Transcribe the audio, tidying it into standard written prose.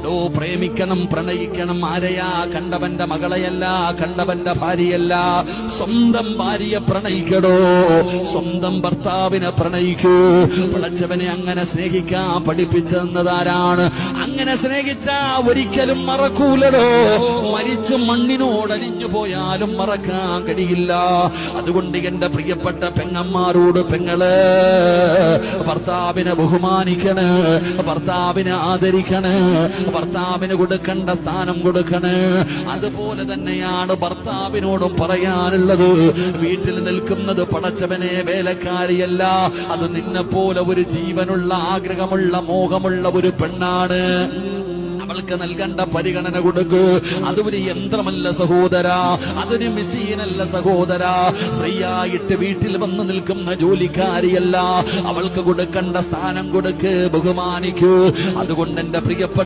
എടോ പ്രേമിക്കണം, പ്രണയിക്കണം. ആരെയാ? കണ്ടവന്റെ മകളെയല്ല, കണ്ടവന്റെ ഭാര്യയല്ല, സ്വന്തം ഭാര്യയെ പ്രണയിക്കടോ, സ്വന്തം ഭർത്താവിനെ പ്രണയിക്കൂ. പടച്ചവനെ അങ്ങനെ സ്നേഹിക്കാൻ പഠിപ്പിച്ചെന്നതാരാണ്? അങ്ങനെ സ്നേഹിച്ചാ ഒരിക്കലും മറക്കൂലടോ. മരിച്ചു മണ്ണിനോടലിഞ്ഞു പോയാലും മറക്കാൻ കഴിയില്ല. അതുകൊണ്ട് എന്റെ പ്രിയപ്പെട്ട പെങ്ങന്മാരോട്, പെങ്ങള് ഭർത്താവിനെ ബഹുമാനിക്കണ്, ഭർത്താവിനെ ആദരിക്കണ്, ഭർത്താവിന് കൊടുക്കേണ്ട സ്ഥാനം കൊടുക്കണ്. അതുപോലെ തന്നെയാണ് ഭർത്താവിനോടും പറയാനുള്ളത്. വീട്ടിൽ നിൽക്കുന്നത് പടച്ചവനെ വേലക്കാരിയല്ല, അത് നിന്നെ പോലെ ഒരു ജീവനുള്ള, ആഗ്രഹമുള്ള, മോഹമുള്ള ഒരു പെണ്ണാണ്. അവൾക്ക് നൽകേണ്ട പരിഗണന കൊടുക്കൂ. അതൊരു യന്ത്രമല്ല സഹോദര, അതൊരു മെഷീനല്ല സഹോദര. ഫ്രീ ആയിട്ട് വീട്ടിൽ വന്ന് നിൽക്കുന്ന ജോലിക്കാരിയല്ല. അവൾക്ക് കൊടുക്കേണ്ട സ്ഥാനം കൊടുക്ക്, ബഹുമാനിക്കൂ. അതുകൊണ്ട് എന്റെ പ്രിയപ്പെട്ട